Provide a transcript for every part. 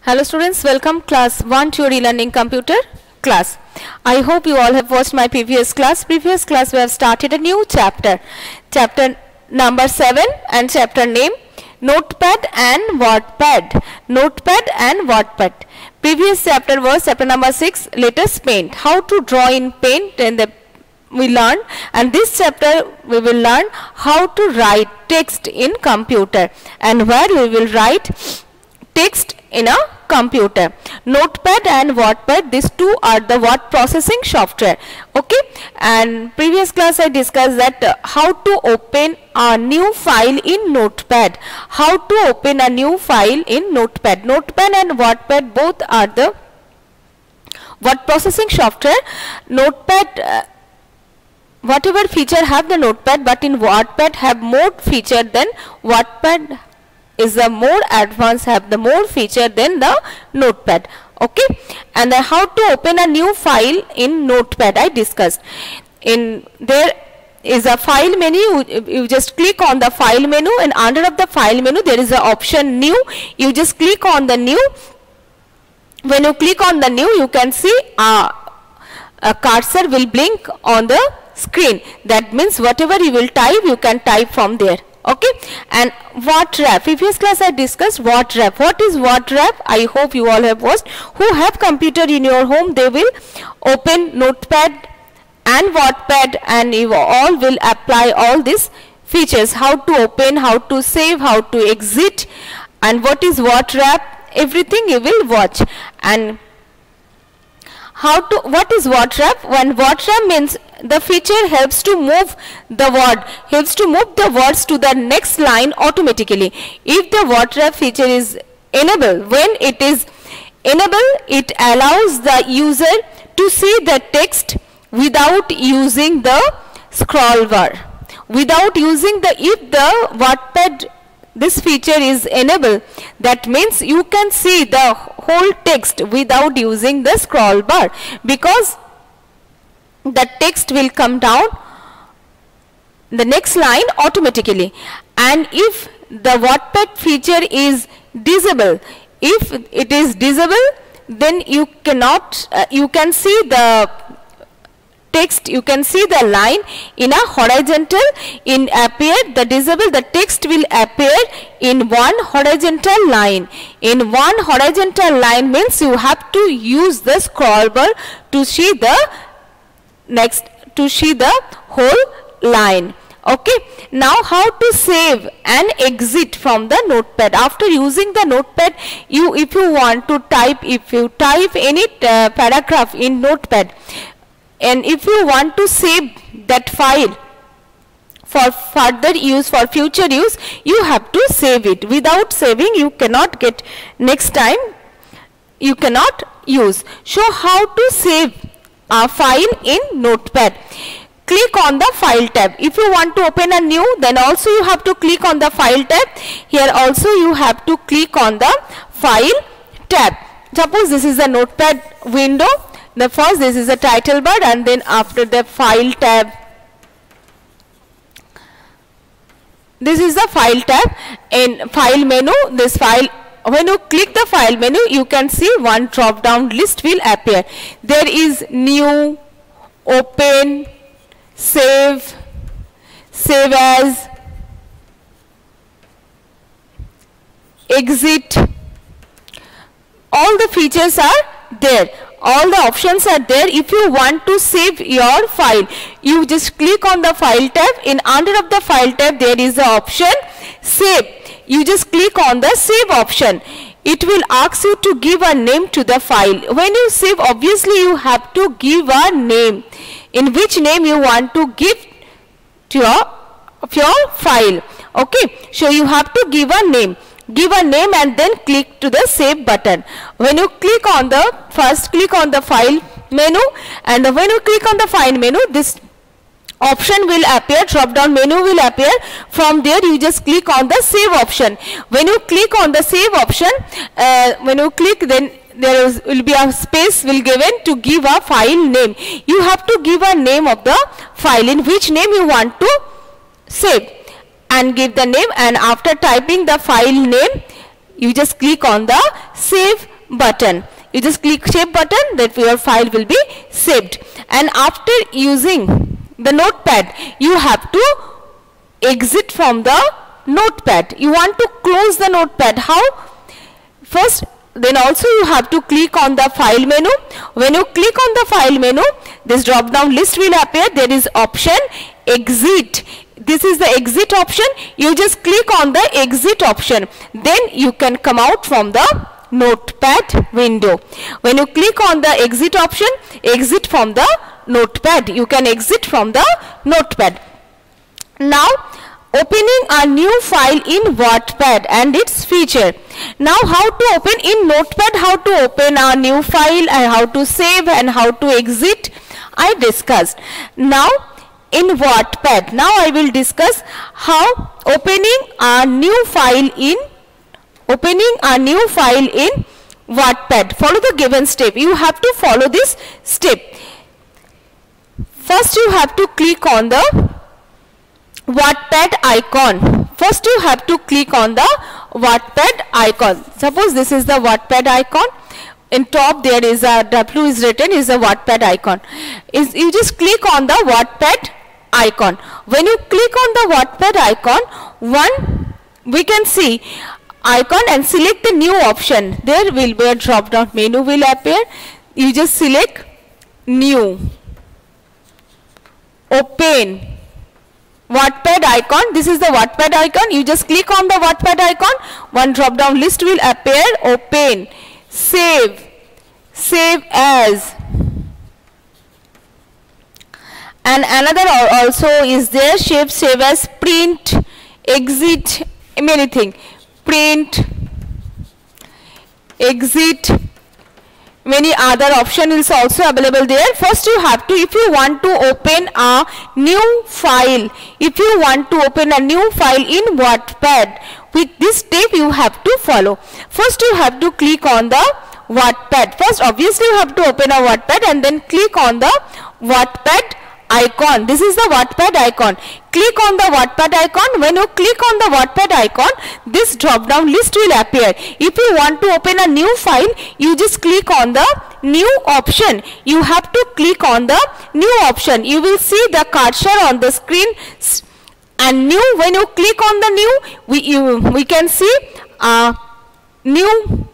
Hello students, welcome class 1 theory learning computer class. I hope you all have watched my previous class. Previous class we have started a new chapter. Chapter number 7 and chapter name Notepad and Wattpad. Notepad and Wattpad. Previous chapter was chapter number 6, let us paint. How to draw in paint, and we learn, and this chapter we will learn how to write text in computer, and where we will write text in a computer. Notepad and Wattpad, these two are the word processing software. Okay, and previous class I discussed that how to open a new file in Notepad. How to open a new file in Notepad. Notepad and Wattpad both are the word processing software. Notepad whatever feature have the Notepad, but in Wattpad have more feature than Wattpad is the more advanced, have the more feature than the Notepad. Okay, and then how to open a new file in Notepad I discussed. In there is a file menu. You just click on the file menu, and under of the file menu there is a option new. You just click on the new. When you click on the new, you can see a cursor will blink on the screen. That means whatever you will type, you can type from there. Okay, and Wattwrap. Previous class I discussed Wattwrap. What is Wattwrap? I hope you all have watched. Who have computer in your home, they will open Notepad and Wattpad, and you all will apply all these features. How to open, how to save, how to exit, and what is Wattwrap, everything you will watch. And what is Wattwrap? When Wattwrap means the feature helps to move the word, helps to move the words to the next line automatically. If the Wattwrap feature is enabled, when it is enabled, it allows the user to see the text without using the scroll bar. Without using the, if the Wattpad, this feature is enabled, that means you can see the whole text without using the scroll bar, because the text will come down the next line automatically. And if the Wattpad feature is disabled, if it is disabled, then you cannot, you can see the text, you can see the line in a horizontal, in appear the disabled, the text will appear in one horizontal line. In one horizontal line means you have to use the scroll bar to see the next, to see the whole line. Okay, now how to save and exit from the Notepad. After using the Notepad, if you want to type, if you type any paragraph in Notepad, and if you want to save that file for further use, for future use, you have to save it. Without saving, you cannot get next time, you cannot use. So how to save a file in Notepad? Click on the file tab. If you want to open a new, then also you have to click on the file tab. Here also you have to click on the file tab. Suppose this is the Notepad window. The first, this is a title bar, and then after the file tab, this is the file tab. In file menu, this file, when you click the file menu, you can see one drop down list will appear. There is new, open, save, save as, exit. All the features are there. All the options are there. If you want to save your file, you just click on the file tab. In under of the file tab, there is the option save. You just click on the save option. It will ask you to give a name to the file. When you save, obviously you have to give a name. In which name you want to give to your file. Okay, so you have to give a name. Give a name and then click to the save button. When you click on the, first click on the file menu, and when you click on the file menu, this option will appear, drop down menu will appear. From there you just click on the save option. When you click on the save option, when you click, then there will be a space will given to give a file name. You have to give a name of the file, in which name you want to save, and give the name. And after typing the file name, you just click on the save button. You just click save button, that your file will be saved. And after using the notepad, you have to exit from the notepad. You want to close the notepad. How? First, then also you have to click on the file menu. When you click on the file menu, this drop down list will appear. There is option exit. This is the exit option. You just click on the exit option. Then you can come out from the notepad window. When you click on the exit option, exit from the notepad. You can exit from the notepad. Now, opening a new file in Wattpad and its feature. Now, how to open in Notepad, how to open a new file and how to save and how to exit, I discussed. Now, in Wattpad, now I will discuss how opening a new file in Wattpad. Follow the given step. You have to follow this step. First, you have to click on the Wattpad icon. First you have to click on the Wattpad icon. Suppose this is the Wattpad icon. In top there is a W is written, is a Wattpad icon. You just click on the Wattpad icon. When you click on the Wattpad icon, we can see icon and select the new option. There will be a drop down menu will appear. You just select new, open Wattpad icon. This is the Wattpad icon. You just click on the Wattpad icon. One drop down list will appear. Open, save, save as. And another also is there. Save as, print, exit, many things. Print, exit. Many other option is also available there. First you have to, if you want to open a new file, in Wattpad, with this step you have to follow. First you have to click on the Wattpad. First obviously you have to open a Wattpad and then click on the Wattpad icon. This is the Wattpad icon. Click on the Wattpad icon. When you click on the Wattpad icon, this drop down list will appear. If you want to open a new file, you just click on the new option. You have to click on the new option. You will see the cursor on the screen and new. When you click on the new, we can see a new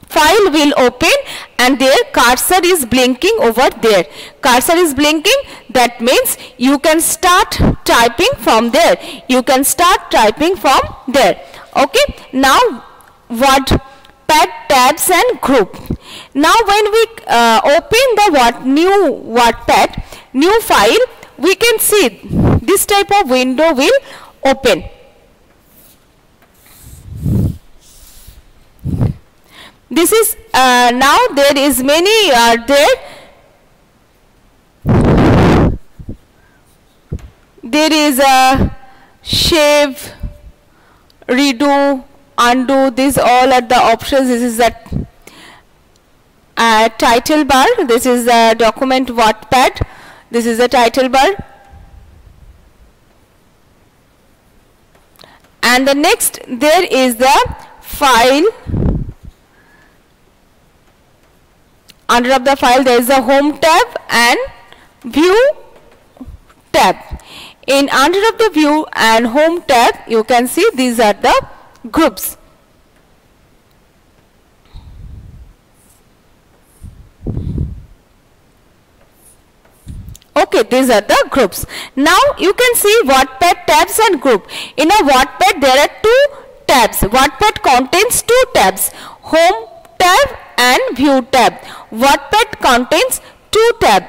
file will open and their cursor is blinking over there. Cursor is blinking, that means you can start typing from there. You can start typing from there. Okay. Now Wattpad tabs and group. Now when we open the new Wattpad, new file, we can see this type of window will open. This is now there is many are there. There is a save, redo, undo. These all are the options. This is the title bar. This is the document Wattpad. This is the title bar. And the next there is the file. Under of the file there is a home tab and view tab. In under of the view and home tab, you can see these are the groups. Okay, these are the groups. Now you can see Wattpad tabs and group. In a Wattpad there are two tabs. Wattpad contains two tabs, home tab and view tab. Wattpad contains two tabs.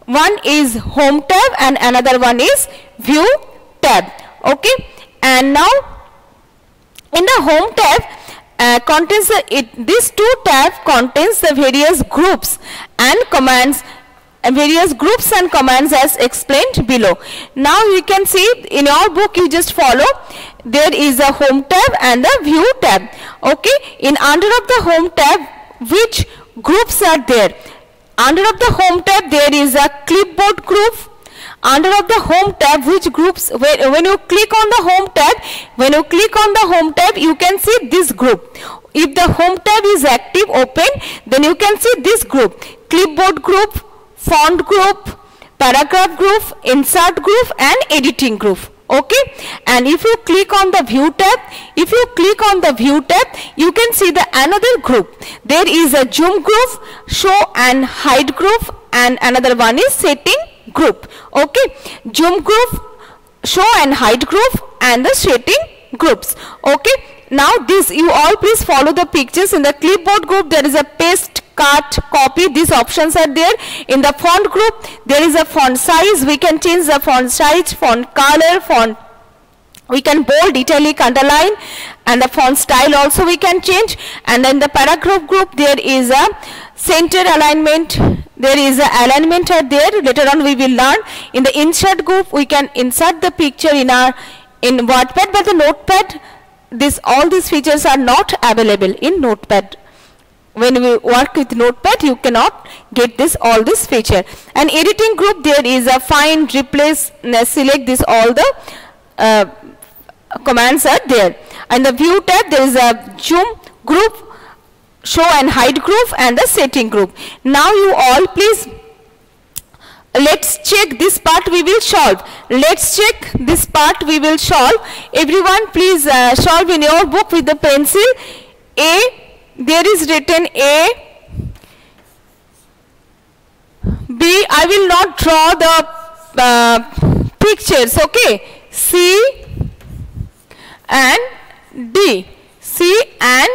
One is home tab and another one is view tab. Okay, and now in the home tab contains these two tabs contains the various groups and commands. Various groups and commands as explained below. Now you can see in your book, you just follow, there is a home tab and a view tab. Okay, in under of the home tab, which groups are there? Under of the home tab there is a clipboard group. Under of the home tab, which groups, when you click on the home tab, you can see this group. if the home tab is active, open, then you can see this group: clipboard group, font group, paragraph group, insert group and editing group. Okay, and if you click on the view tab, you can see the another group. There is a zoom group, show and hide group, and another one is setting group. Okay, zoom group, show and hide group and the setting groups. Okay, now this you all please follow the pictures. In the clipboard group there is a paste, cut, copy, these options are there. In the font group there is a font size, we can change the font size, font color, font, we can bold, italic, underline, and the font style also we can change. And then the paragraph group there is a center alignment, there is a alignment are there, later on we will learn. In the insert group we can insert the picture in Wattpad, but the Notepad, all these features are not available in Notepad. When we work with Notepad you cannot get all this feature. And editing group there is a find, replace, select, this all the commands are there. And the view tab there is a zoom group, show and hide group and the setting group. Now you all please, let's check this part we will solve. Let's check this part we will solve. Everyone please solve in your book with the pencil. A, there is written A. B, I will not draw the pictures. Okay, C and D. C and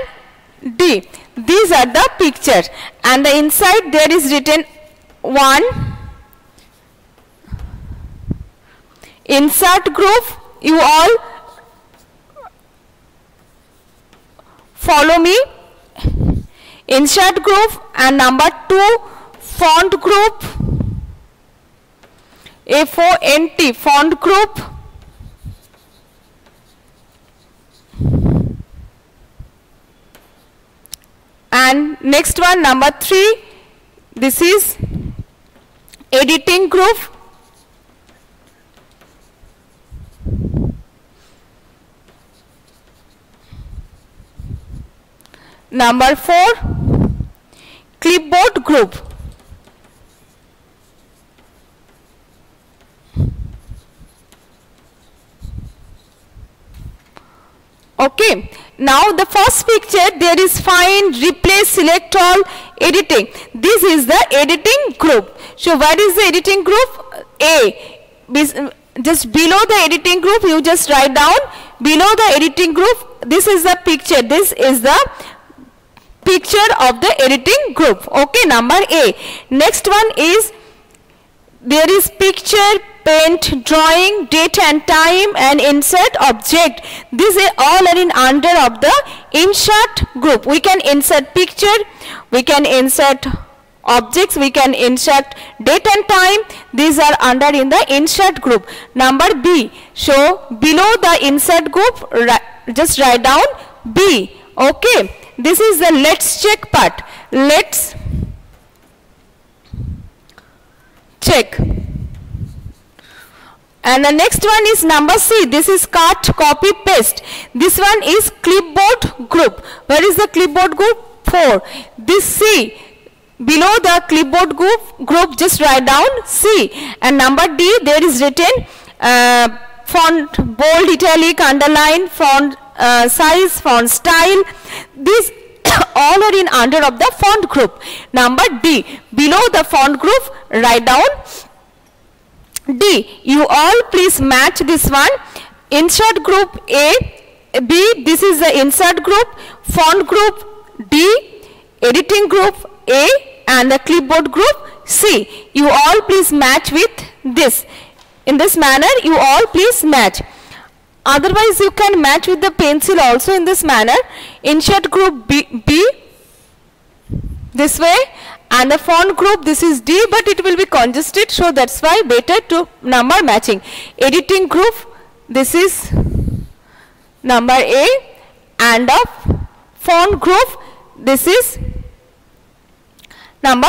D. These are the pictures. And the inside there is written 1. Insert group, you all follow me. Insert group, and number 2 font group, FONT font group, and next one number 3, this is editing group. Number 4, clipboard group. Okay, now the first picture there is find, replace, select all, editing. This is the editing group. So what is the editing group? A. Just below the editing group you just write down, below the editing group, this is the picture, this is the picture of the editing group. Okay, number A. Next one is there is picture, paint, drawing, date and time, and insert object. These all are in under of the insert group. We can insert picture, we can insert objects, we can insert date and time. These are under in the insert group. Number B. So below the insert group just write down B. Okay, this is the let's check part. Let's check. And the next one is number C. This is cut, copy, paste. This one is clipboard group. Where is the clipboard group? 4. This C. Below the clipboard group just write down C. And number D, there is written font, bold, italic, underline, font size, font style. These all are in under of the font group. Number D. Below the font group write down D. You all please match this one. Insert group A, B, this is the insert group, font group D, editing group A, and the clipboard group C. You all please match with this. In this manner you all please match. Otherwise you can match with the pencil also in this manner. Insert group B this way, and the font group this is D, but it will be congested, so that's why better to number matching. Editing group this is number A, and the font group this is number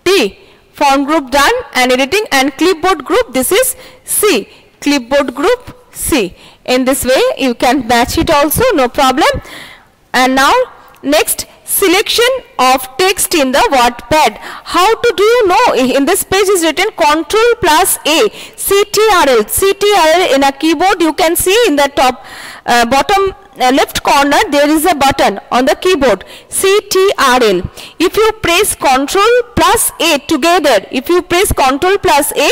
D. Font group done, and editing, and clipboard group this is C. Clipboard group C. In this way you can match it also, no problem. And now next, selection of text in the Wattpad. How to do you know? In this page is written Ctrl plus A, CTRL. CTRL in a keyboard, you can see in the top bottom left corner there is a button on the keyboard, CTRL. If you press Ctrl plus A together, if you press Ctrl plus A,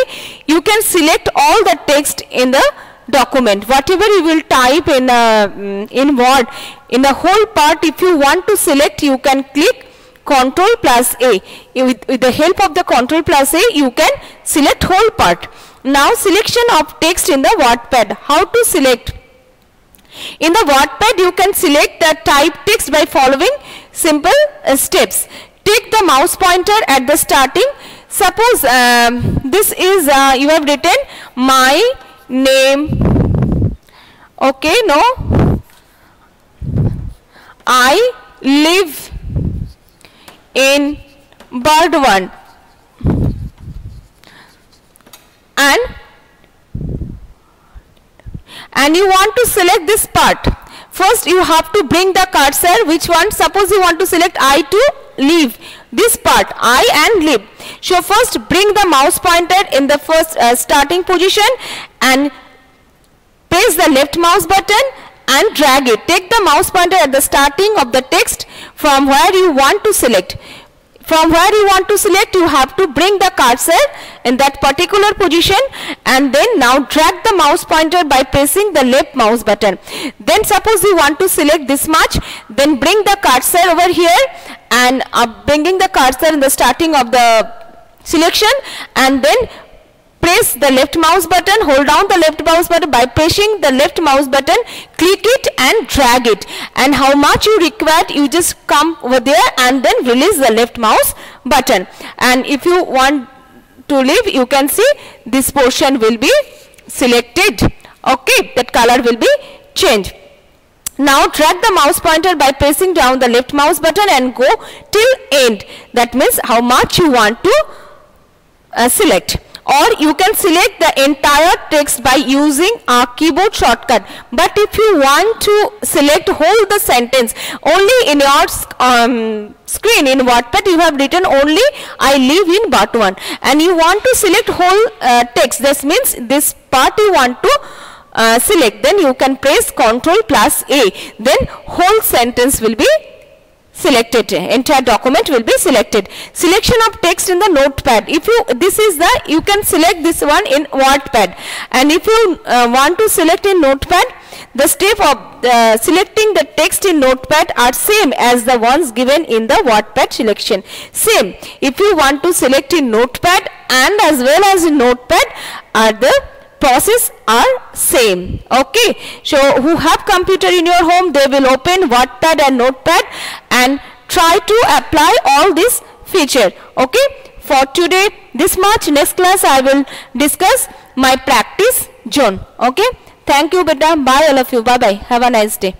you can select all the text in the document. Whatever you will type in Word, in the whole part, if you want to select, you can click Ctrl plus A. With the help of the Ctrl plus A, you can select whole part. Now selection of text in the Wattpad. How to select? In the Wattpad, you can select the type text by following simple steps. Take the mouse pointer at the starting. Suppose this is you have written my name. Okay, no. I live in Burdwan. And you want to select this part. First you have to bring the cursor. Which one? Suppose you want to select I to live. This part, I and live. So first bring the mouse pointer in the first starting position and press the left mouse button and drag it. Take the mouse pointer at the starting of the text from where you want to select. From where you want to select, you have to bring the cursor in that particular position and then now drag the mouse pointer by pressing the left mouse button. Then suppose you want to select this much, then bring the cursor over here and bringing the cursor in the starting of the selection and then press the left mouse button, hold down the left mouse button by pressing the left mouse button, click it and drag it, and how much you require you just come over there and then release the left mouse button. And if you want to leave, you can see this portion will be selected. Okay, that color will be changed. Now drag the mouse pointer by pressing down the left mouse button and go till end. That means how much you want to select. Or you can select the entire text by using a keyboard shortcut. But if you want to select whole the sentence, only in your screen in Wattpad you have written only I live in Burdwan and you want to select whole text. This means this part you want to select. Then you can press Ctrl plus A. Then whole sentence will be selected, entire document will be selected. Selection of text in the notepad. If you, this is the, you can select this one in Wattpad, and if you want to select in notepad, the step of selecting the text in notepad are same as the ones given in the Wattpad selection. Same. If you want to select in notepad and as well as in notepad, the process are same. Okay, so who have computer in your home, they will open Wattpad and notepad and try to apply all this feature. Okay, for today this much. Next class I will discuss my practice zone. Okay, thank you beta, bye all of you, bye bye, have a nice day.